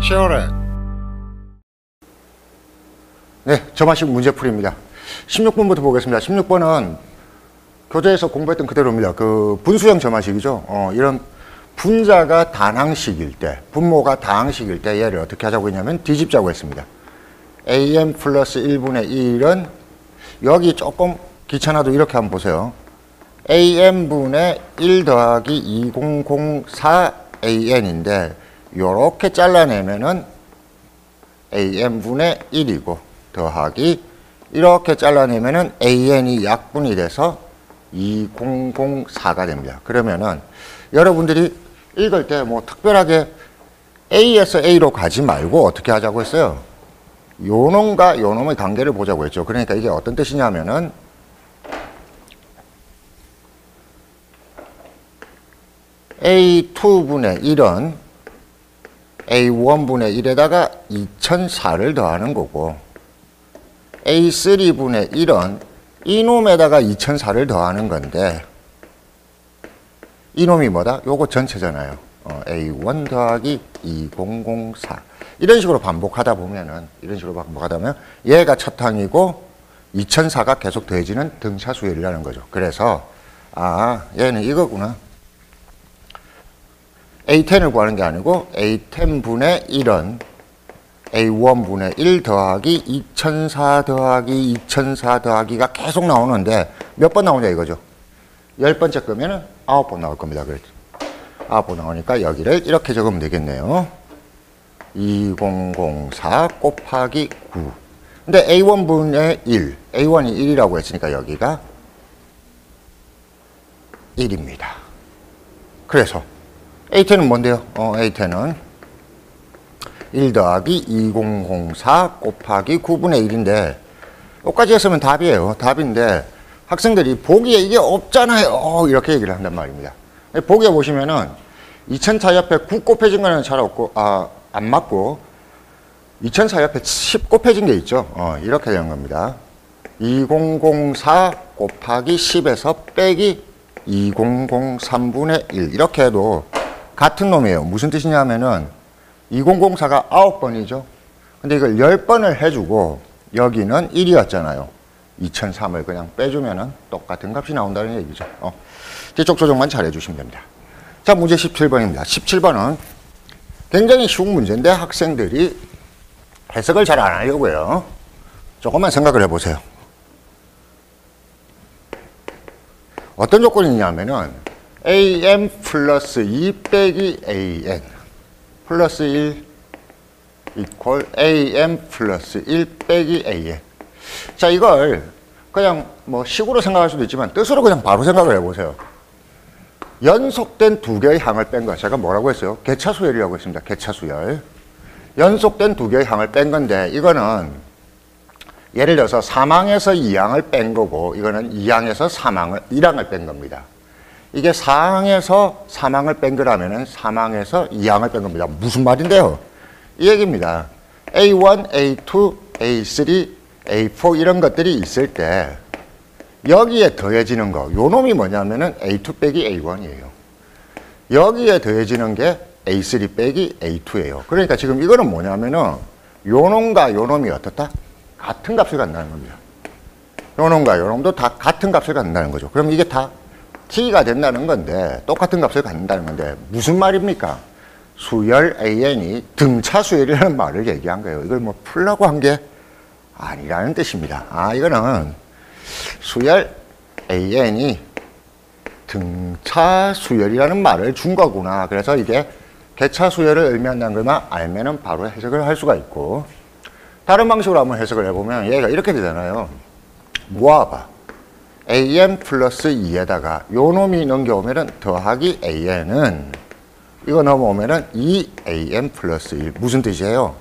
치어렛. 네, 저만식 문제풀이입니다. 16번부터 보겠습니다. 16번은 교재에서 공부했던 그대로입니다. 그 분수형 저만식이죠. 이런 분자가 단항식일 때, 분모가 다항식일 때 얘를 어떻게 하자고 했냐면 뒤집자고 했습니다. am 플러스 1분의 1은 여기 조금 귀찮아도 이렇게 한번 보세요. am분의 1 더하기 2004 an인데 요렇게 잘라내면은 am분의 1이고 더하기 이렇게 잘라내면은 an이 약분이 돼서 2004가 됩니다. 그러면은 여러분들이 읽을 때 뭐 특별하게 A에서 A로 가지 말고 어떻게 하자고 했어요? 요놈과 요놈의 관계를 보자고 했죠. 그러니까 이게 어떤 뜻이냐면은 A2분의 1은 A1분의 1에다가 2004를 더하는 거고 A3분의 1은 이놈에다가 2004를 더하는 건데 이놈이 뭐다? 요거 전체잖아요. A1 더하기 2004 이런 식으로 반복하다 보면은 얘가 첫 항이고 2004가 계속 더해지는 등차수열이라는 거죠. 그래서 얘는 이거구나. A10을 구하는 게 아니고 A10분의 1은 A1분의 1 더하기 2004 더하기 2004 더하기가 계속 나오는데 몇 번 나오냐 이거죠. 10번째 거면은 9번 나올 겁니다. 그렇죠. 9번 나오니까 여기를 이렇게 적으면 되겠네요. 2004 곱하기 9. 근데 A1분의 1, A1이 1이라고 했으니까 여기가 1입니다. 그래서 A10은 뭔데요? A10은 1 더하기 2004 곱하기 9분의 1인데 여기까지 했으면 답이에요. 답인데 학생들이 보기에 이게 없잖아요. 이렇게 얘기를 한단 말입니다. 보기에 보시면은 2004 옆에 9 곱해진 거는 잘 없고, 안 맞고 2004 옆에 10 곱해진 게 있죠. 이렇게 되는 겁니다. 2004 곱하기 10에서 빼기 2003분의 1 이렇게 해도 같은 놈이에요. 무슨 뜻이냐면은 2004가 9번이죠. 근데 이걸 10번을 해주고 여기는 1이었잖아요. 2003을 그냥 빼주면은 똑같은 값이 나온다는 얘기죠. 뒤쪽 조정만 잘 해주시면 됩니다. 자, 문제 17번입니다. 17번은 굉장히 쉬운 문제인데 학생들이 해석을 잘 안 하려고 해요. 조금만 생각을 해보세요. 어떤 조건이 있냐면은 am 플러스 2 빼기 an 플러스 1 이퀄 am 플러스 1 빼기 an. 자, 이걸 그냥 뭐 식으로 생각할 수도 있지만 뜻으로 그냥 바로 생각을 해보세요. 연속된 두 개의 항을 뺀 거. 제가 뭐라고 했어요? 개차수열이라고 했습니다. 개차수열. 연속된 두 개의 항을 뺀 건데 이거는 예를 들어서 3항에서 2항을 뺀 거고 이거는 2항에서 1항을 뺀 겁니다. 이게 4항에서 3항을 뺀 거라면은 3항에서 2항을 뺀 겁니다. 무슨 말인데요? 이 얘기입니다. A1, A2, A3, A4 이런 것들이 있을 때 여기에 더해지는 거, 요 놈이 뭐냐면은 A2 빼기 A1이에요. 여기에 더해지는 게 A3 빼기 A2예요. 그러니까 지금 이거는 뭐냐면은 요 놈과 요 놈이 어떻다? 같은 값을 갖는다는 겁니다. 요 놈과 요 놈도 다 같은 값을 갖는다는 거죠. 그럼 이게 다 t가 된다는 건데 똑같은 값을 갖는다는 건데 무슨 말입니까? 수열 an이 등차 수열이라는 말을 얘기한 거예요. 이걸 뭐 풀라고 한 게 아니라는 뜻입니다. 이거는 수열 an이 등차 수열이라는 말을 준 거구나. 그래서 이게 개차 수열을 의미한다는 것만 알면은 바로 해석을 할 수가 있고, 다른 방식으로 한번 해석을 해보면 얘가 이렇게 되잖아요. 모아봐. am 플러스 2에다가 요 놈이 넘겨오면은 더하기 an은 이거 넘어오면은 2am 플러스 1. 무슨 뜻이에요?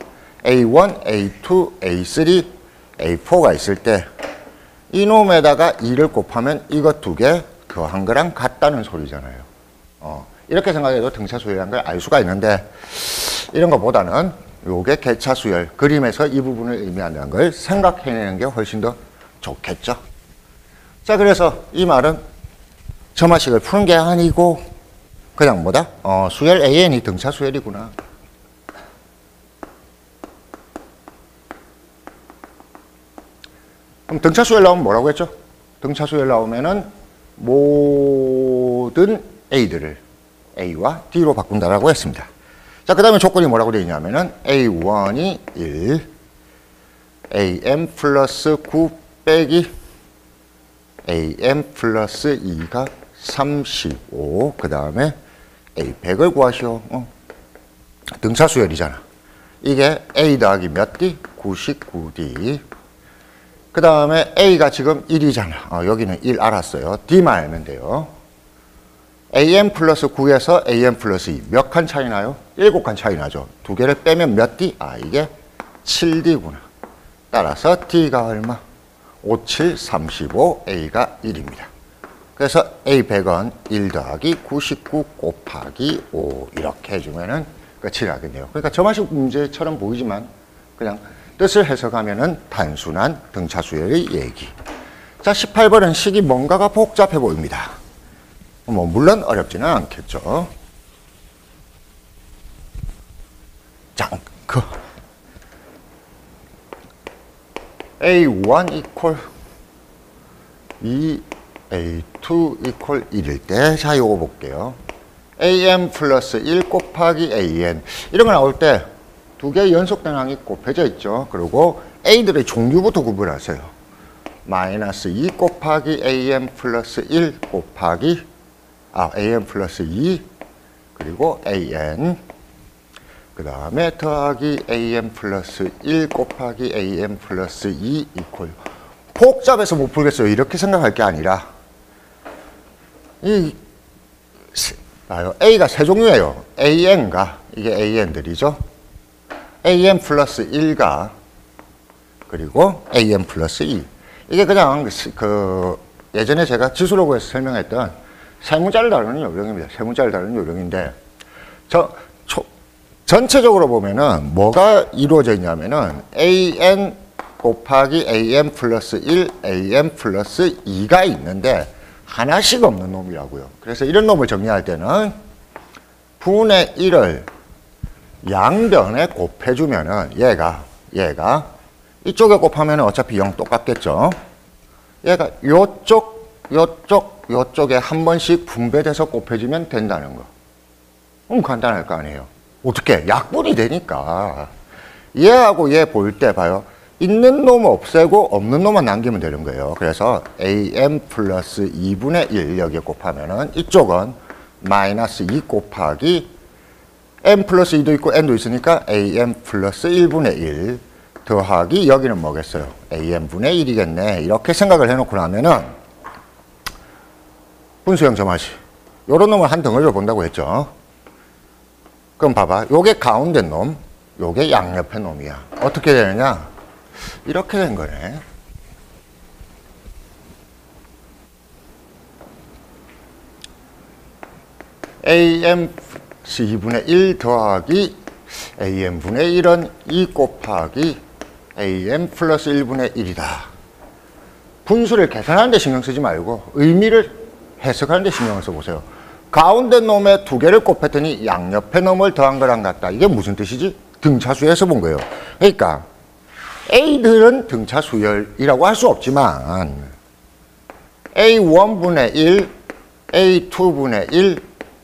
a1, a2, a3, a4가 있을 때 이놈에다가 2를 곱하면 이거 두 개 더한 거랑 같다는 소리잖아요. 이렇게 생각해도 등차수열이라는 걸 알 수가 있는데 이런 것보다는 요게 개차수열, 그림에서 이 부분을 의미한다는 걸 생각해내는 게 훨씬 더 좋겠죠. 자, 그래서 이 말은 점화식을 푸는 게 아니고 그냥 뭐다? 수열 an이 등차수열이구나. 그럼 등차수열 나오면 뭐라고 했죠? 등차수열 나오면은 모든 A들을 A와 D로 바꾼다라고 했습니다. 자, 그 다음에 조건이 뭐라고 되어 있냐면은 A1이 1, AM 플러스 9 빼기 AM 플러스 2가 35, 그 다음에 A100을 구하시오. 등차수열이잖아. 이게 A 더하기 몇 D? 99D. 그 다음에 A가 지금 1이잖아. 여기는 1 알았어요. D만 알면 돼요. AM 플러스 9에서 AM 플러스 2. 몇 칸 차이 나요? 7칸 차이 나죠. 두 개를 빼면 몇 D? 이게 7D구나. 따라서 D가 얼마? 5, 7, 35, A가 1입니다. 그래서 A100은 1 더하기 99 곱하기 5 이렇게 해주면은 끝이 나겠네요. 그러니까 저만식 문제처럼 보이지만 그냥 뜻을 해석하면은 단순한 등차수열의 얘기. 자, 18번은 식이 뭔가가 복잡해 보입니다. 물론 어렵지는 않겠죠. 자, A1 이퀄 2, A2 이퀄 1일 때, 자, 요거 볼게요. AM 플러스 1 곱하기 AN. 이런 거 나올 때 두 개의 연속된 항이 곱해져 있죠. 그리고 A들의 종류부터 구분하세요. 마이너스 2 곱하기 AM 플러스 1 곱하기 AM 플러스 2 그리고 AN 그 다음에 더하기 AM 플러스 1 곱하기 AM 플러스 2 이퀄. 복잡해서 못 풀겠어요. 이렇게 생각할 게 아니라 A가 세 종류예요. AN과 이게 AN들이죠. AM 플러스 1가 그리고 AM 플러스 2. 이게 그냥 예전에 제가 지수로그에서 설명했던 세 문자를 다루는 요령입니다. 세 문자를 다루는 요령인데 전체적으로 보면은 뭐가 이루어져 있냐면은 AN 곱하기 AM 플러스 1, AM 플러스 2가 있는데 하나씩 없는 놈이라고요. 그래서 이런 놈을 정리할 때는 분의 1을 양변에 곱해주면은 얘가 이쪽에 곱하면 어차피 0 똑같겠죠. 얘가 요쪽에 한 번씩 분배돼서 곱해주면 된다는 거. 간단할 거 아니에요. 어떻게? 약분이 되니까. 얘하고 얘 볼 때 봐요. 있는 놈 없애고 없는 놈만 남기면 되는 거예요. 그래서 AM 플러스 2분의 1 여기에 곱하면은 이쪽은 마이너스 2 곱하기 M 플러스 2도 있고 N도 있으니까 AM 플러스 1분의 1 더하기 여기는 뭐겠어요? AM분의 1이겠네. 이렇게 생각을 해놓고 나면은 분수형 점화시 요런 놈을 한 덩어리로 본다고 했죠. 그럼 봐봐. 요게 가운데 놈, 요게 양옆의 놈이야. 어떻게 되느냐? 이렇게 된 거네. AM 2분의 1 더하기 AM분의 1은 2 곱하기 AM 플러스 1분의 1이다. 분수를 계산하는 데 신경 쓰지 말고 의미를 해석하는 데 신경을 써보세요. 가운데 놈에 두 개를 곱했더니 양옆의 놈을 더한 거랑 같다. 이게 무슨 뜻이지? 등차수열에서 본 거예요. 그러니까 A들은 등차수열이라고 할 수 없지만 A1분의 1, A2분의 1,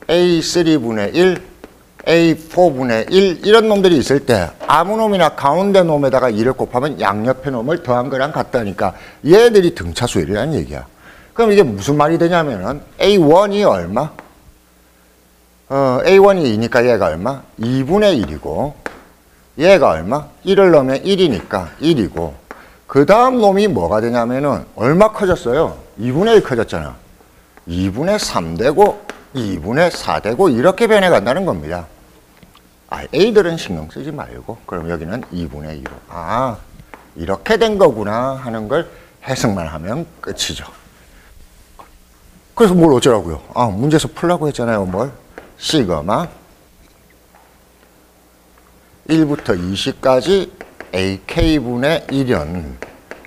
A3분의 1, A4분의 1 이런 놈들이 있을 때 아무 놈이나 가운데 놈에다가 2를 곱하면 양옆의 놈을 더한 거랑 같다니까 얘들이 등차수열이라는 얘기야. 그럼 이게 무슨 말이 되냐면은 A1이 얼마? A1이 2니까 얘가 얼마? 2분의 1이고 얘가 얼마? 1을 넣으면 1이니까 1이고 그 다음 놈이 뭐가 되냐면은 얼마 커졌어요? 2분의 1 커졌잖아. 2분의 3 되고 2분의 4 되고 이렇게 변해간다는 겁니다. A들은 신경 쓰지 말고 그럼 여기는 2분의 2로 이렇게 된 거구나 하는 걸 해석만 하면 끝이죠. 그래서 뭘 어쩌라고요? 문제에서 풀라고 했잖아요. 뭘? 시그마 1부터 20까지 AK분의 1은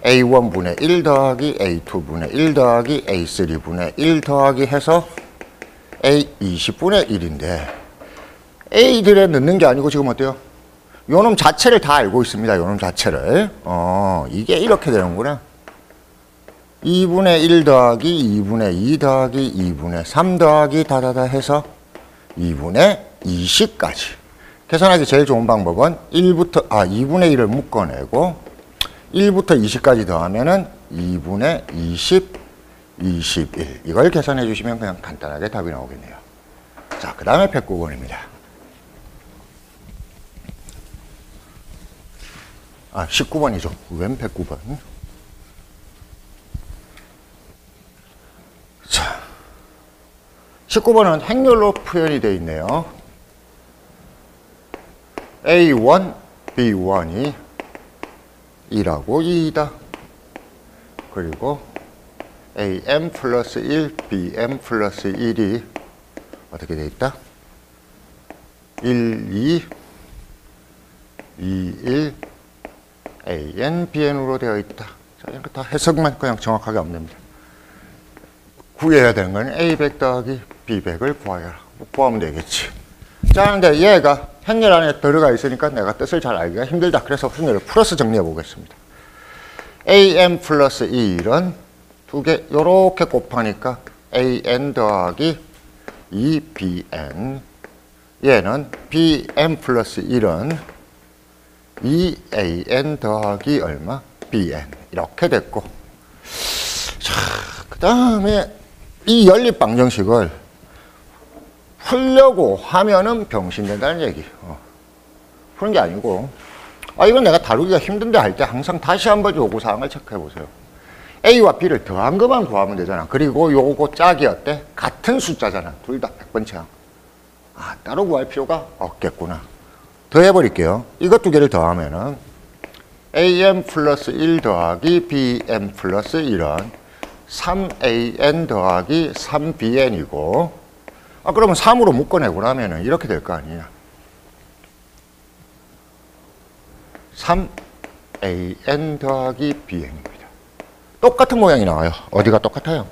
A1분의 1 더하기 A2분의 1 더하기 A3분의 1 더하기 해서 A20분의 1인데 A들에 넣는 게 아니고 지금 어때요? 요놈 자체를 다 알고 있습니다. 요놈 자체를. 이게 이렇게 되는구나. 2분의 1 더하기 2분의 2 더하기 2분의 3 더하기 다다다 해서 2분의 20까지. 계산하기 제일 좋은 방법은 2분의 1을 묶어내고 1부터 20까지 더하면은 2분의 20, 21. 이걸 계산해 주시면 그냥 간단하게 답이 나오겠네요. 자, 그 다음에 109번입니다. 19번이죠. 웬 109번? 자, 19번은 행렬로 표현이 되어 있네요. A1, B1이 2라고 2이다. 그리고 AM 플러스 1, BM 플러스 1이 어떻게 되어 있다? 1, 2, 2, 1, AN, BN으로 되어 있다. 자, 이렇게 다 해석만 그냥 정확하게 하면 됩니다. 구해야 되는 건 A100 더하기 B100을 구하여라. 구하면 되겠지. 자, 근데 얘가 행렬 안에 들어가 있으니까 내가 뜻을 잘 알기가 힘들다. 그래서 행렬을 풀어서 정리해 보겠습니다. AM 플러스 1은 두 개 요렇게 곱하니까 AN 더하기 2BN. 얘는 BM 플러스 1은 2AN 더하기 얼마? BN. 이렇게 됐고. 자, 그 다음에 이 연립 방정식을 풀려고 하면은 병신된다는 얘기. 푸는 게 아니고. 이건 내가 다루기가 힘든데 할 때 항상 다시 한번 요구사항을 체크해 보세요. A와 B를 더한 것만 구하면 되잖아. 그리고 요거 짝이 어때? 같은 숫자잖아. 둘 다 100번째 항. 따로 구할 필요가 없겠구나. 더 해버릴게요. 이것 두 개를 더하면은 AM 플러스 1 더하기 BM 플러스 1은 3AN 더하기 3BN이고, 그러면 3으로 묶어내고 나면은 이렇게 될 거 아니냐. 3AN 더하기 BN입니다. 똑같은 모양이 나와요. 어디가 똑같아요?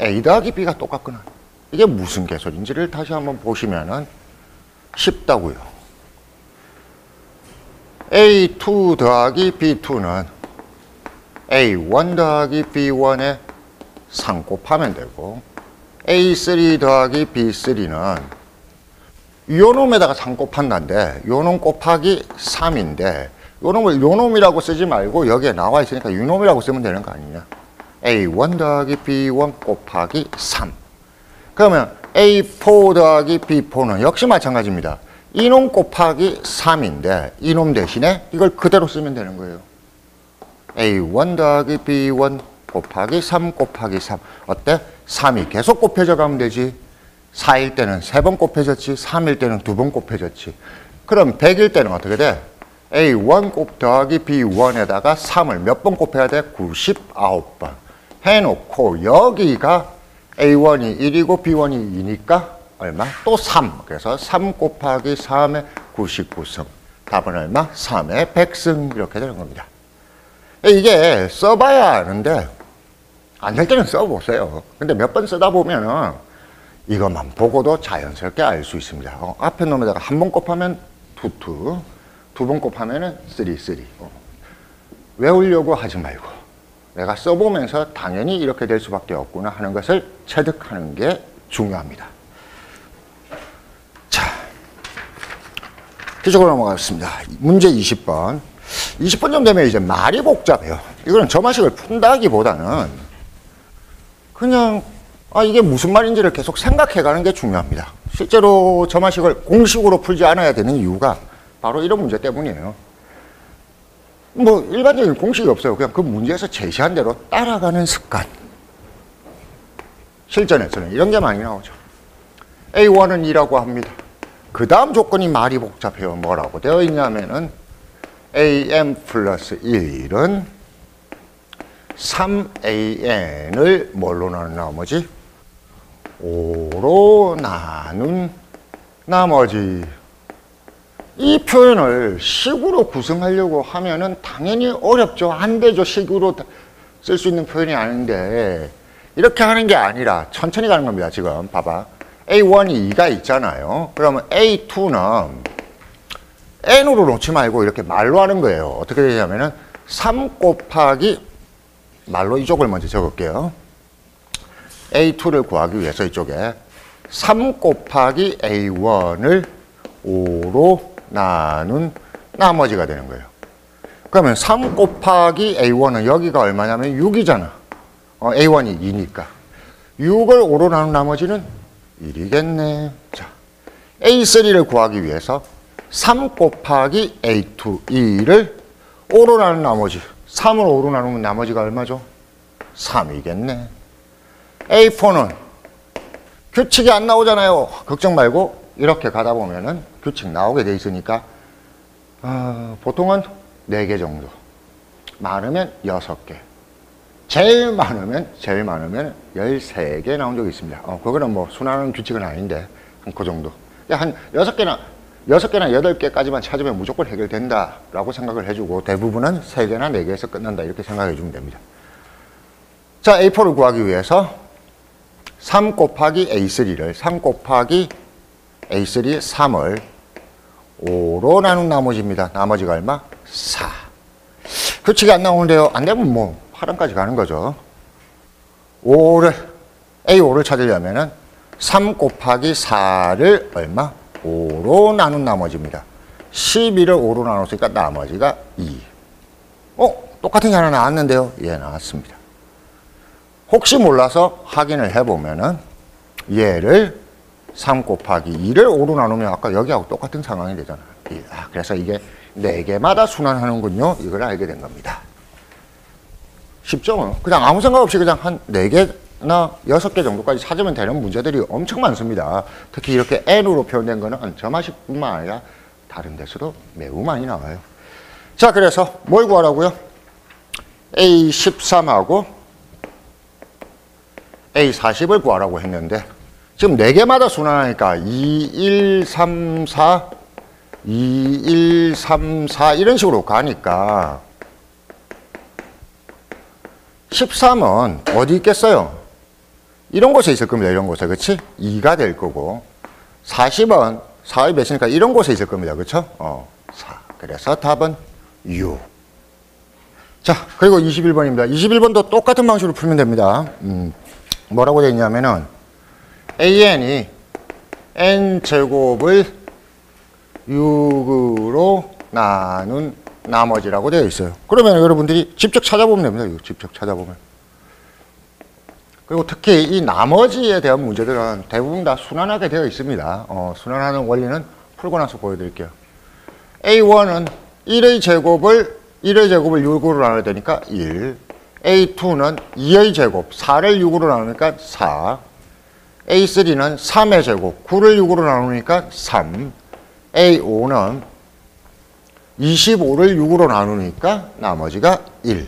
A 더하기 B가 똑같구나. 이게 무슨 개소리인지를 다시 한번 보시면은 쉽다고요. A2 더하기 B2는 A1 더하기 B1에 3 곱하면 되고, A3 더하기 B3는 요 놈에다가 3 곱한다는데 요 놈 곱하기 3인데 요 놈을 요 놈이라고 쓰지 말고 여기에 나와 있으니까 요 놈이라고 쓰면 되는 거 아니냐. A1 더하기 B1 곱하기 3. 그러면 A4 더하기 B4는 역시 마찬가지입니다. 이놈 곱하기 3인데 이놈 대신에 이걸 그대로 쓰면 되는 거예요. A1 더하기 B1 곱하기 3 곱하기 3. 어때? 3이 계속 곱해져 가면 되지. 4일 때는 3번 곱해졌지. 3일 때는 2번 곱해졌지. 그럼 100일 때는 어떻게 돼? A1 곱 더하기 B1에다가 3을 몇 번 곱해야 돼? 99번. 해놓고 여기가 A1이 1이고 B1이 2니까 얼마? 또 3. 그래서 3 곱하기 3의 99승. 답은 얼마? 3의 100승. 이렇게 되는 겁니다. 이게 써봐야 아는데 안 될 때는 써보세요. 근데 몇 번 쓰다 보면은 이것만 보고도 자연스럽게 알 수 있습니다. 앞에 놈에다가 한 번 곱하면 2, 2, 2번 곱하면은 3, 3. 외우려고 하지 말고 내가 써보면서 당연히 이렇게 될 수밖에 없구나 하는 것을 체득하는 게 중요합니다. 자, 뒤쪽으로 넘어가겠습니다. 문제 20번. 20번 되면 이제 말이 복잡해요. 이거는 점화식을 푼다기보다는 그냥 이게 무슨 말인지를 계속 생각해가는 게 중요합니다. 실제로 점화식을 공식으로 풀지 않아야 되는 이유가 바로 이런 문제 때문이에요. 뭐 일반적인 공식이 없어요. 그냥 그 문제에서 제시한 대로 따라가는 습관. 실전에서는 이런 게 많이 나오죠. A1은 2라고 합니다. 그 다음 조건이 말이 복잡해요. 뭐라고 되어 있냐면은 AM 플러스 1은 3AN을 뭘로 나눈 나머지? 5로 나눈 나머지. 이 표현을 식으로 구성하려고 하면은 당연히 어렵죠. 안 되죠. 식으로 쓸 수 있는 표현이 아닌데 이렇게 하는 게 아니라 천천히 가는 겁니다. 지금 봐봐. A1이 2가 있잖아요. 그러면 A2는 N으로 놓지 말고 이렇게 말로 하는 거예요. 어떻게 되냐면은 3 곱하기 말로 이쪽을 먼저 적을게요. A2를 구하기 위해서 이쪽에 3 곱하기 A1을 5로 나눈 나머지가 되는 거예요. 그러면 3 곱하기 A1은 여기가 얼마냐면 6이잖아. A1이 2니까. 6을 5로 나눈 나머지는 1이겠네. 자, A3를 구하기 위해서 3 곱하기 A2, 2를 5로 나눈 나머지. 3을 5로 나누면 나머지가 얼마죠? 3이겠네. A4는 규칙이 안 나오잖아요. 걱정 말고 이렇게 가다 보면은 규칙 나오게 돼 있으니까 보통은 4개 정도, 많으면 6개, 제일 많으면 13개 나온 적이 있습니다. 그거는 뭐 순환하는 규칙은 아닌데 그 정도. 한 6개나 8개까지만 찾으면 무조건 해결된다라고 생각을 해주고, 대부분은 3개나 4개에서 끝난다 이렇게 생각해 주면 됩니다. 자, A4를 구하기 위해서 3 곱하기 A3를 3 곱하기 A3 3을 5로 나눈 나머지입니다. 나머지가 얼마? 4. 규칙이 안 나오는데요. 안 되면 뭐 8원까지 가는 거죠. A5를 찾으려면은 3 곱하기 4를 얼마? 5로 나눈 나머지입니다. 12를 5로 나눴으니까 나머지가 2. 똑같은 게 하나 나왔는데요. 예, 나왔습니다. 혹시 몰라서 확인을 해보면은 얘를 3 곱하기 2를 5로 나누면 아까 여기하고 똑같은 상황이 되잖아요. 그래서 이게 4개마다 순환하는군요. 이걸 알게 된 겁니다. 쉽죠? 그냥 아무 생각 없이 그냥 한 4개나 6개 정도까지 찾으면 되는 문제들이 엄청 많습니다. 특히 이렇게 n으로 표현된 거는 저마식뿐만 아니라 다른 데서도 매우 많이 나와요. 자, 그래서 뭘 구하라고요? A13하고 A40을 구하라고 했는데 지금 4개마다 순환하니까 2, 1, 3, 4, 2, 1, 3, 4 이런 식으로 가니까 13은 어디 있겠어요? 이런 곳에 있을 겁니다. 이런 곳에. 그렇지? 2가 될 거고 40은 4의 몇이니까 이런 곳에 있을 겁니다. 그렇죠? 4. 그래서 답은 6. 자, 그리고 21번입니다. 21번도 똑같은 방식으로 풀면 됩니다. 뭐라고 되어 있냐면은 AN이 N제곱을 6으로 나눈 나머지라고 되어 있어요. 그러면 여러분들이 직접 찾아보면 됩니다. 이거 직접 찾아보면. 그리고 특히 이 나머지에 대한 문제들은 대부분 다 순환하게 되어 있습니다. 순환하는 원리는 풀고 나서 보여드릴게요. A1은 1의 제곱을 6으로 나눠야 되니까 1. A2는 2의 제곱, 4를 6으로 나누니까 4. A3는 3의 제곱, 9를 6으로 나누니까 3. A5는 25를 6으로 나누니까 나머지가 1.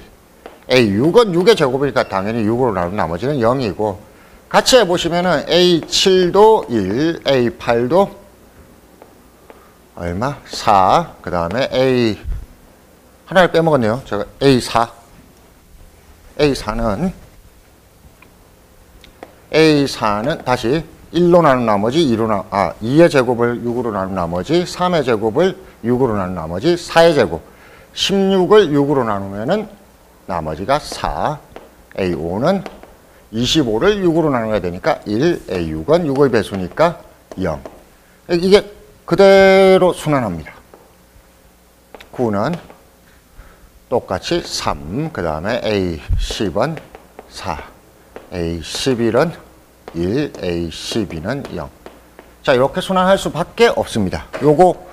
A6은 6의 제곱이니까 당연히 6으로 나눈 나머지는 0이고, 같이 해보시면은 A7도 1, A8도 얼마? 4. 그 다음에 A, 하나를 빼먹었네요. 제가 A4는 다시 1로 나눈 나머지 2의 제곱을 6으로 나눈 나머지 3의 제곱을 6으로 나눈 나머지 4의 제곱 16을 6으로 나누면은 나머지가 4. A5는 25를 6으로 나눠야 되니까 1. A6은 6의 배수니까 0. 이게 그대로 순환합니다. 9는 똑같이 3. 그 다음에 A10은 4. A11은 1. A12는 0. 자, 이렇게 순환할 수밖에 없습니다. 요거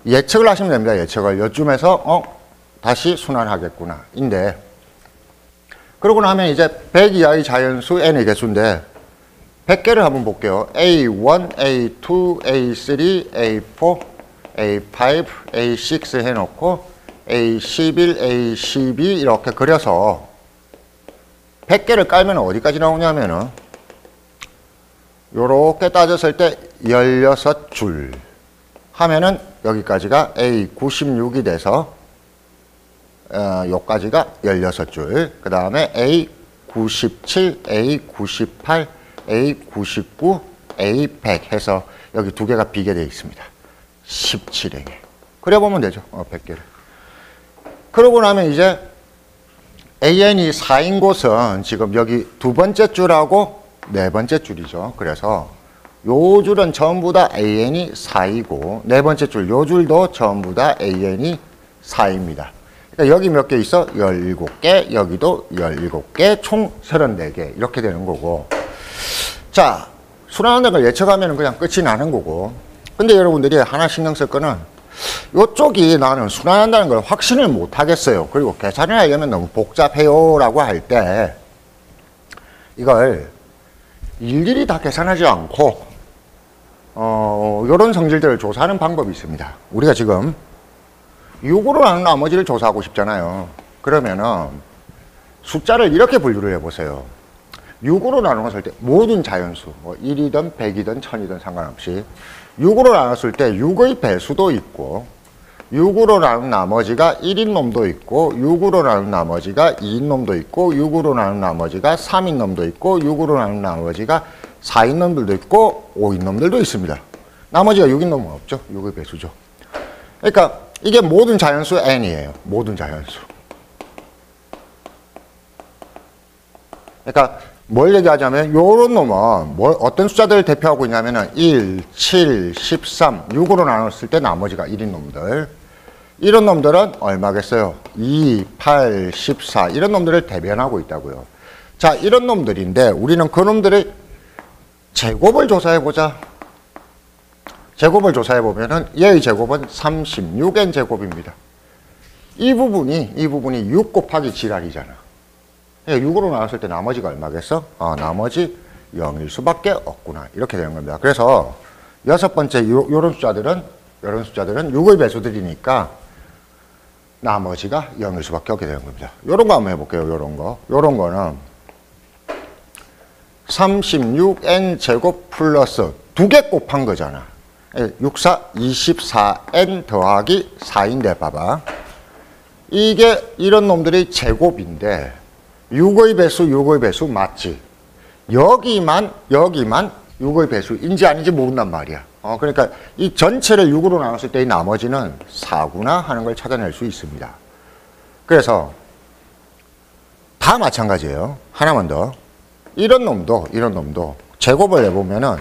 예측을 하시면 됩니다. 예측을. 요쯤에서 다시 순환하겠구나 인데, 그러고 나면 이제 100 이하의 자연수 n의 개수인데 100개를 한번 볼게요. A1, A2, A3, A4, A5, A6 해놓고 A11, A12 이렇게 그려서 100개를 깔면 어디까지 나오냐면은 요렇게 따졌을 때 16줄 하면은 여기까지가 A96이 돼서 요까지가 16줄. 그 다음에 A97, A98, A99, A100 해서 여기 두 개가 비게 되어 있습니다. 17행에. 그려보면 되죠. 100개를. 그러고 나면 이제 AN이 4인 곳은 지금 여기 두 번째 줄하고 네 번째 줄이죠. 그래서 요 줄은 전부 다 AN이 4이고 네 번째 줄, 요 줄도 전부 다 AN이 4입니다. 그러니까 여기 몇 개 있어? 17개, 여기도 17개, 총 34개 이렇게 되는 거고. 자, 순환한다는 걸 예측하면 그냥 끝이 나는 거고. 근데 여러분들이 하나 신경 쓸 거는 요쪽이 나는 순환한다는 걸 확신을 못 하겠어요. 그리고 계산을 하려면 너무 복잡해요 라고 할 때 이걸 일일이 다 계산하지 않고 요런 성질들을 조사하는 방법이 있습니다. 우리가 지금 6으로 나눈 나머지를 조사하고 싶잖아요. 그러면은 숫자를 이렇게 분류를 해보세요. 6으로 나눴을 때 모든 자연수, 뭐 1이든 100이든 1000이든 상관없이 6으로 나눴을 때 6의 배수도 있고 6으로 나눈 나머지가 1인 놈도 있고 6으로 나눈 나머지가 2인 놈도 있고 6으로 나눈 나머지가 3인 놈도 있고 6으로 나눈 나머지가 4인 놈들도 있고 5인 놈들도 있습니다. 나머지가 6인 놈은 없죠. 6의 배수죠. 그러니까 이게 모든 자연수 n이에요. 모든 자연수. 그러니까 뭘 얘기하자면 요런 놈은 어떤 숫자들을 대표하고 있냐면은 1, 7, 13, 6으로 나눴을 때 나머지가 1인 놈들. 이런 놈들은 얼마겠어요? 2, 8, 14 이런 놈들을 대변하고 있다고요. 자, 이런 놈들인데 우리는 그 놈들의 제곱을 조사해보자. 제곱을 조사해보면은 얘의 제곱은 36n 제곱입니다. 이 부분이 6 곱하기 지랄이잖아. 6으로 나눴을 때 나머지가 얼마겠어? 나머지 0일 수밖에 없구나. 이렇게 되는 겁니다. 그래서 여섯 번째 요런 숫자들은 6의 배수들이니까 나머지가 0일 수밖에 없게 되는 겁니다. 요런 거 한번 해볼게요. 요런 거. 요런 거는 36n 제곱 플러스 2개 곱한 거잖아. 6, 4, 24n 더하기 4인데 봐봐. 이게 이런 놈들이 제곱인데 6의 배수 맞지? 여기만 6의 배수인지 아닌지 모른단 말이야. 그러니까 이 전체를 6으로 나눴을 때 이 나머지는 4구나 하는 걸 찾아낼 수 있습니다. 그래서 다 마찬가지예요. 하나만 더. 이런 놈도 제곱을 해보면은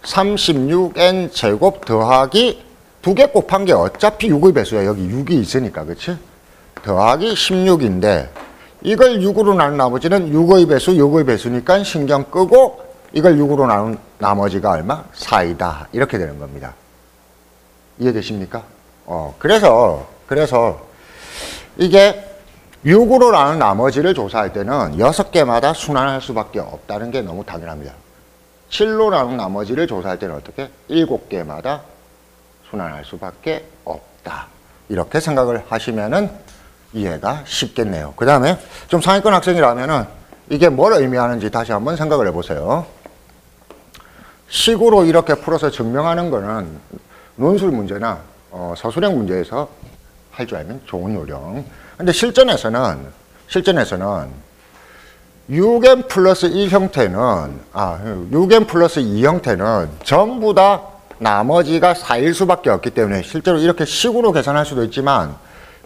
36n 제곱 더하기 2개 곱한 게 어차피 6의 배수야. 여기 6이 있으니까, 그치? 더하기 16인데 이걸 6으로 나눈 나머지는 6의 배수니까 신경 끄고 이걸 6으로 나눈 나머지가 얼마? 4이다. 이렇게 되는 겁니다. 이해되십니까? 그래서 이게 6으로 나눈 나머지를 조사할 때는 6개마다 순환할 수밖에 없다는 게 너무 당연합니다. 7로 나눈 나머지를 조사할 때는 어떻게? 7개마다 순환할 수밖에 없다. 이렇게 생각을 하시면은 이해가 쉽겠네요. 그 다음에 좀 상위권 학생이라면은 이게 뭘 의미하는지 다시 한번 생각을 해보세요. 식으로 이렇게 풀어서 증명하는 거는 논술 문제나 서술형 문제에서 할 줄 알면 좋은 요령. 근데 실전에서는 6n 플러스 1 형태는 6n 플러스 2 형태는 전부 다 나머지가 4일 수밖에 없기 때문에 실제로 이렇게 식으로 계산할 수도 있지만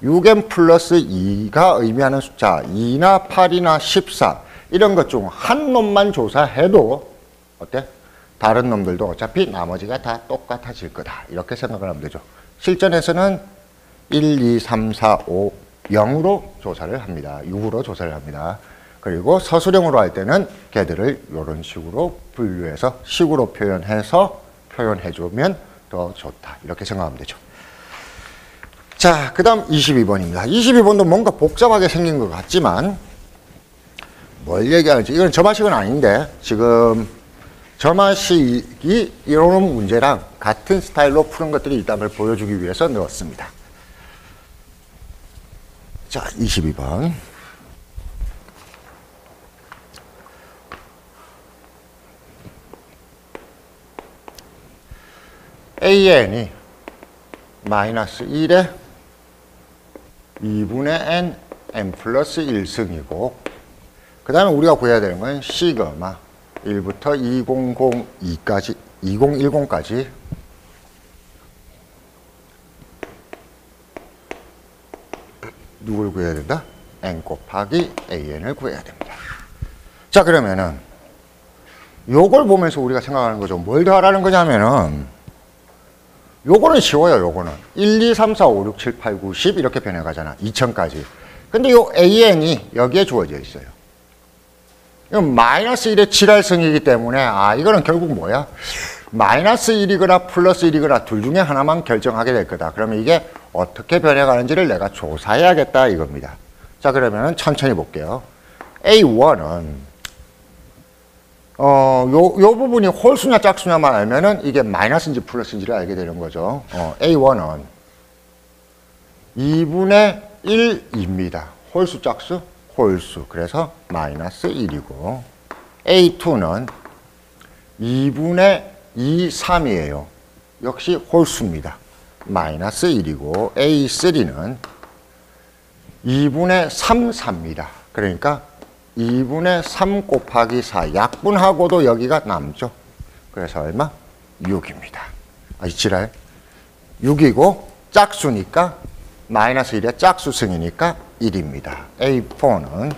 6n 플러스 2가 의미하는 숫자 2나 8이나 14 이런 것 중 한 놈만 조사해도 어때? 다른 놈들도 어차피 나머지가 다 똑같아질 거다. 이렇게 생각을 하면 되죠. 실전에서는 1, 2, 3, 4, 5, 0으로 조사를 합니다. 6으로 조사를 합니다. 그리고 서술형으로 할 때는 걔들을 이런 식으로 분류해서 식으로 표현해주면 더 좋다. 이렇게 생각하면 되죠. 자, 그 다음 22번입니다. 22번도 뭔가 복잡하게 생긴 것 같지만 뭘 얘기하는지 이건 점화식은 아닌데 지금 점화식이 이런 문제랑 같은 스타일로 푸는 것들이 있다는 걸 보여주기 위해서 넣었습니다. 자, 22번. AN이 마이너스 1에 2분의 n 플러스 1승이고 그 다음에 우리가 구해야 되는 건 시그마 1부터 2002까지 2010까지 누굴 구해야 된다? n 곱하기 an을 구해야 됩니다. 자, 그러면은 요걸 보면서 우리가 생각하는 거죠. 뭘 더하라는 거냐면은 요거는 쉬워요. 요거는 1, 2, 3, 4, 5, 6, 7, 8, 9, 10 이렇게 변해가잖아. 2000까지. 근데 요 an이 여기에 주어져 있어요. 이건 마이너스 1의 지랄성이기 때문에 이거는 결국 뭐야? 마이너스 1이거나 플러스 1이거나 둘 중에 하나만 결정하게 될 거다. 그러면 이게 어떻게 변해가는지를 내가 조사해야겠다 이겁니다. 자, 그러면 천천히 볼게요. A1은 요 부분이 홀수냐 짝수냐만 알면은 이게 마이너스인지 플러스인지를 알게 되는 거죠. A1은 2분의 1입니다. 홀수 짝수? 홀수. 그래서 마이너스 1이고 A2는 2분의 2, 3이에요. 역시 홀수입니다. 마이너스 1이고 A3는 2분의 3, 4입니다. 그러니까 2분의 3 곱하기 4 약분하고도 여기가 남죠. 그래서 얼마? 6입니다. 이치랄 6이고 짝수니까 마이너스 1의 짝수승이니까 1입니다. A4는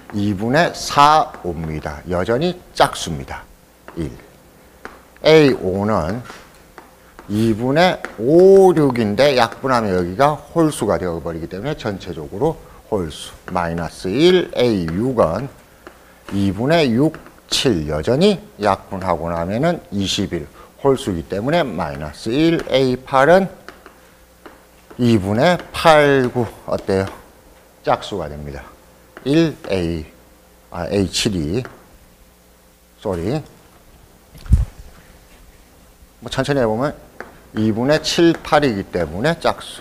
2분의 4, 5입니다. 여전히 짝수입니다. 1. A5는 2분의 5, 6인데 약분하면 여기가 홀수가 되어버리기 때문에 전체적으로 홀수. 마이너스 1, A6은 2분의 6, 7. 여전히 약분하고 나면은 21. 홀수이기 때문에 마이너스 1, A8은 2분의 8, 9. 어때요? 짝수가 됩니다. 1, A7이. 쏘리. 천천히 해보면 2분의 7, 8이기 때문에 짝수.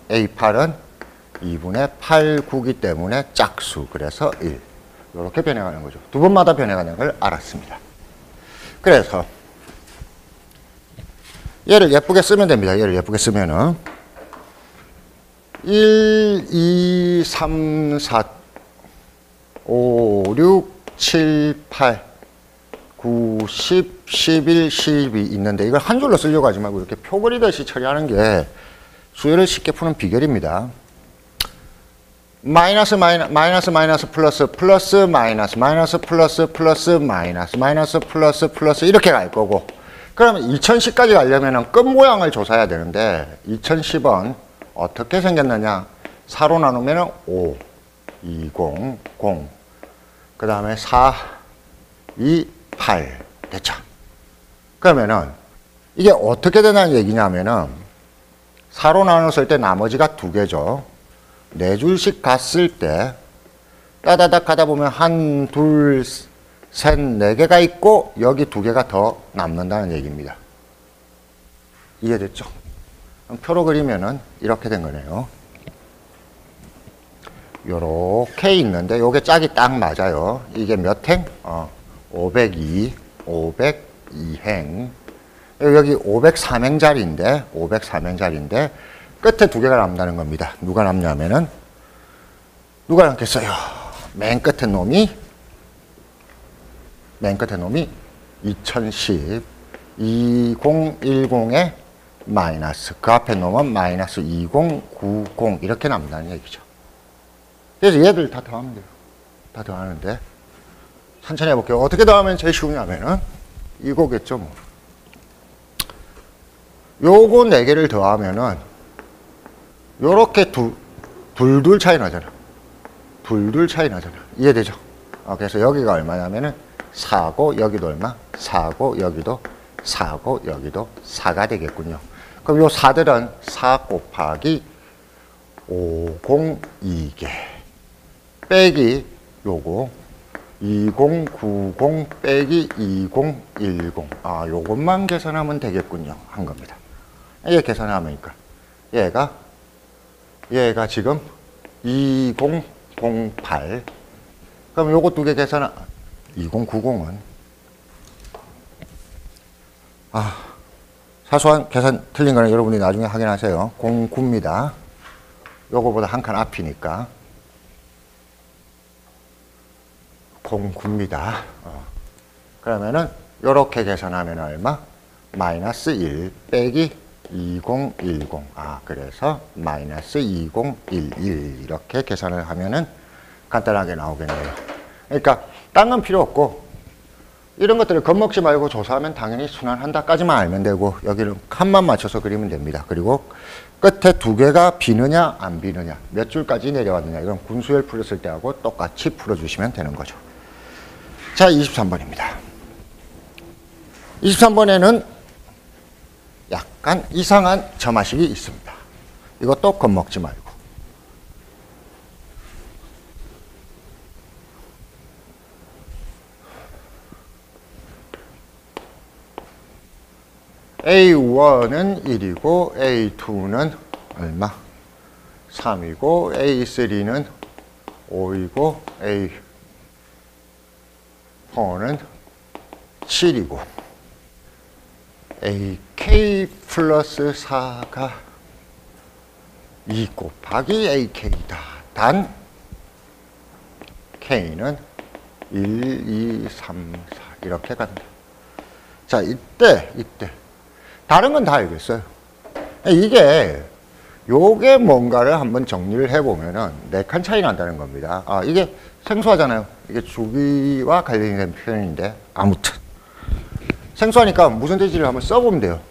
A8은 2분의 8, 9이기 때문에 짝수. 그래서 1. 이렇게 변해가는 거죠. 두 번마다 변해가는 걸 알았습니다. 그래서 얘를 예쁘게 쓰면 됩니다. 얘를 예쁘게 쓰면은 1, 2, 3, 4, 5, 6, 7, 8, 9, 10, 11, 12 있는데 이걸 한 줄로 쓰려고 하지 말고 이렇게 표 그리듯이 처리하는 게 수열을 쉽게 푸는 비결입니다. 마이너스 플러스 플러스 마이너스 마이너스 플러스 플러스 마이너스 마이너스 플러스 플러스 이렇게 갈 거고, 그러면 2010까지 가려면 끝 모양을 조사해야 되는데 2010은 어떻게 생겼느냐? 4로 나누면 5, 2, 0, 0. 그 다음에 4, 2, 8. 됐죠? 그러면은 이게 어떻게 되냐는 얘기냐면은 4로 나눴을 때 나머지가 2개죠. 4줄씩 갔을 때 따다닥 가다 보면 1, 2, 3, 4개가 있고 여기 2개가 더 남는다는 얘기입니다. 이해됐죠? 그럼 표로 그리면은 이렇게 된 거네요. 요렇게 있는데 요게 짝이 딱 맞아요. 이게 몇 행? 502, 502행. 여기 503행짜리인데 503행짜리인데 끝에 2개가 남는다는 겁니다. 누가 남냐면은 누가 남겠어요? 맨 끝에 놈이 2010 2010에 마이너스, 그 앞에 놈은 마이너스 2090 이렇게 남는다는 얘기죠. 그래서 얘들 다 더하면 돼요. 다 더하는데 천천히 해볼게요. 어떻게 더하면 제일 쉬우냐면은 이거겠죠 뭐. 요거 4개를 더하면은 요렇게 둘 차이 나잖아. 둘 차이 나잖아. 이해되죠? 그래서 여기가 얼마냐면은 4고 여기도 얼마? 4고 여기도 4고 여기도 4가 되겠군요. 그럼 요 4들은 4 곱하기 502개 빼기 요거 2090 빼기 2010. 요것만 계산하면 되겠군요. 한 겁니다. 얘 계산하니까 얘가 지금 2008. 그럼 요거 2개 계산, 2090은 사소한 계산 틀린 거는 여러분이 나중에 확인하세요. 09입니다. 요거보다 한 칸 앞이니까 09입니다. 그러면은 요렇게 계산하면 얼마? 마이너스 1 빼기 2010. 그래서 마이너스 2011 이렇게 계산을 하면은 간단하게 나오겠네요. 그러니까 딴 건 필요 없고 이런 것들을 겁먹지 말고 조사하면 당연히 순환한다까지만 알면 되고 여기는 칸만 맞춰서 그리면 됩니다. 그리고 끝에 두 개가 비느냐 안 비느냐 몇 줄까지 내려왔느냐 이건 군수열 풀었을 때하고 똑같이 풀어주시면 되는 거죠. 자, 23번입니다. 23번에는 약간 이상한 점화식이 있습니다. 이것도 겁먹지 말고. A1은 1이고 A2는 얼마? 3이고 A3는 5이고 A4는 7이고 AK 플러스 4가 2 곱하기 AK다. 단 K는 1, 2, 3, 4 이렇게 간다. 자, 이때 다른 건 다 알겠어요. 이게 요게 뭔가를 한번 정리를 해보면은 4칸 차이 난다는 겁니다. 이게 생소하잖아요. 이게 주기와 관련된 표현인데 아무튼 생소하니까 무슨 뜻인지를 한번 써보면 돼요.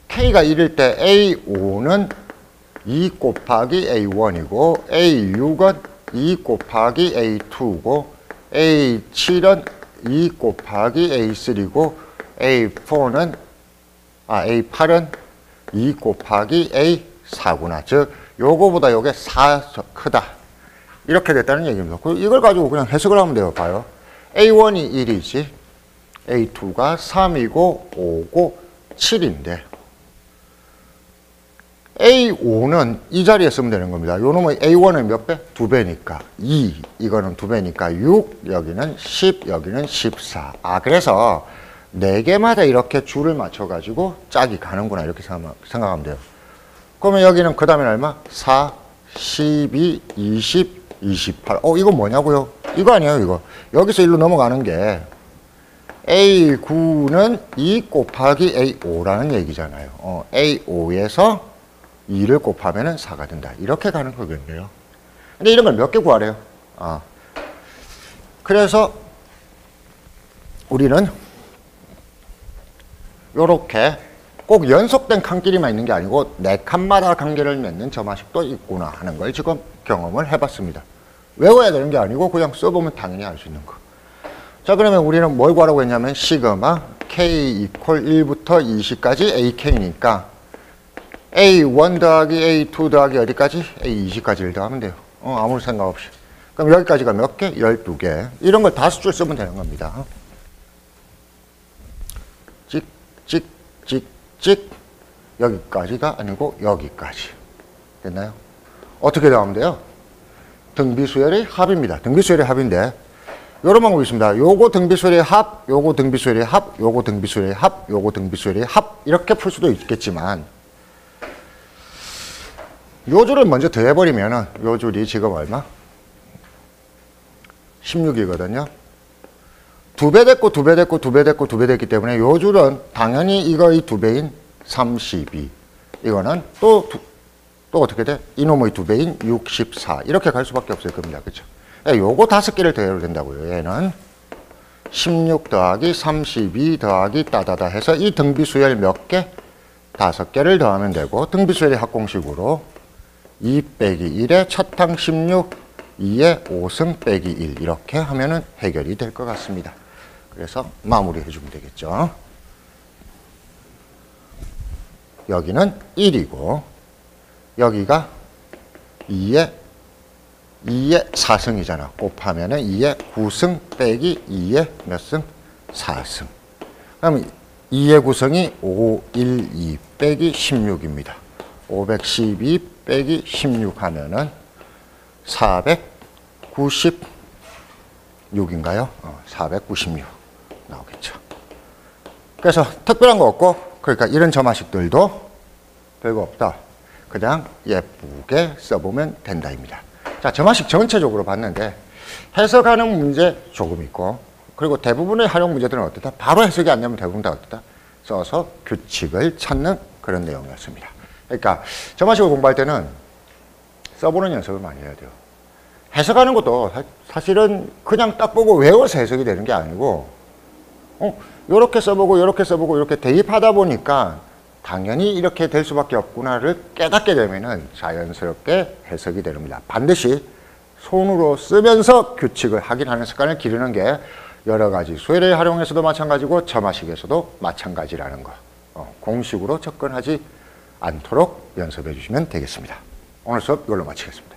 K가 1일 때 A5는 2 곱하기 A1이고 A6은 2 곱하기 A2고 A7은 2 곱하기 A3고 A8은 2 곱하기 A4구나. 즉 요거보다 요게 4 크다. 이렇게 됐다는 얘기입니다. 이걸 가지고 그냥 해석을 하면 돼요. 봐요. A1이 1이지 A2가 3이고 5고 7인데 A5는 이 자리에 쓰면 되는 겁니다. 요 놈의 A1은 몇 배? 2배니까 2, 이거는 2배니까 6, 여기는 10, 여기는 14. 그래서 4개마다 이렇게 줄을 맞춰가지고 짝이 가는구나 이렇게 생각하면 돼요. 그러면 여기는 그 다음에 얼마? 4, 12, 20, 28. 이거 뭐냐고요? 이거 아니에요, 이거. 여기서 일로 넘어가는 게 A9는 2 곱하기 A5라는 얘기잖아요. A5에서 2를 곱하면 4가 된다. 이렇게 가는 거겠네요. 근데 이런 걸 몇 개 구하래요? 그래서 우리는 요렇게 꼭 연속된 칸끼리만 있는 게 아니고 4칸마다 관계를 맺는 점화식도 있구나 하는 걸 지금 경험을 해봤습니다. 외워야 되는 게 아니고 그냥 써보면 당연히 알 수 있는 거. 자, 그러면 우리는 뭘 구하라고 했냐면 시그마 K 이퀄 1부터 20까지 AK니까 A1 더하기 A2 더하기 어디까지? A20까지를 더하면 돼요. 아무 생각 없이. 그럼 여기까지가 몇 개? 12개. 이런 걸 5줄 쓰면 되는 겁니다. 찍 여기까지가 아니고 여기까지. 됐나요? 어떻게 더하면 돼요? 등비수열의 합입니다. 등비수열의 합인데 여러 방법이 있습니다. 요거 등비수열의 합, 요거 등비수열의 합, 요거 등비수열의 합, 요거 등비수열의 합 이렇게 풀 수도 있겠지만 요 줄을 먼저 더해버리면은 요 줄이 지금 얼마? 16이거든요. 2배 됐고 2배 됐고 2배 됐고 2배 됐기 때문에 요 줄은 당연히 이거의 2배인 32. 이거는 또 어떻게 돼? 이놈의 2배인 64. 이렇게 갈 수밖에 없을 겁니다. 그쵸? 요거 5개를 더해도 된다고요. 얘는 16 더하기 32 더하기 따다다 해서 이 등비수열 몇 개? 5개를 더하면 되고 등비수열의 합공식으로 2 빼기 1에 첫항 16, 2에 5승 빼기 1 이렇게 하면은 해결이 될 것 같습니다. 그래서 마무리해 주면 되겠죠. 여기는 1이고 여기가 2에 4승이잖아. 곱하면은 2에 9승 빼기 2에 몇 승? 4승. 그럼 2의 9승이 5, 1, 2 빼기 16입니다. 512 빼기 16 하면은 496인가요? 496 나오겠죠. 그래서 특별한 거 없고, 그러니까 이런 점화식들도 별거 없다. 그냥 예쁘게 써보면 된다입니다. 자, 점화식 전체적으로 봤는데 해석하는 문제 조금 있고, 그리고 대부분의 활용 문제들은 어떻다? 바로 해석이 안 되면 대부분 다 어떻다? 써서 규칙을 찾는 그런 내용이었습니다. 그러니까 저마식을 공부할 때는 써보는 연습을 많이 해야 돼요. 해석하는 것도 사실은 그냥 딱 보고 외워서 해석이 되는 게 아니고 요렇게 써보고 요렇게 써보고 이렇게 대입하다 보니까 당연히 이렇게 될 수밖에 없구나를 깨닫게 되면은 자연스럽게 해석이 됩니다. 반드시 손으로 쓰면서 규칙을 확인하는 습관을 기르는 게 여러 가지 수혜를 활용해서도 마찬가지고 저마식에서도 마찬가지라는 거. 공식으로 접근하지 않도록 연습해 주시면 되겠습니다. 오늘 수업 이걸로 마치겠습니다.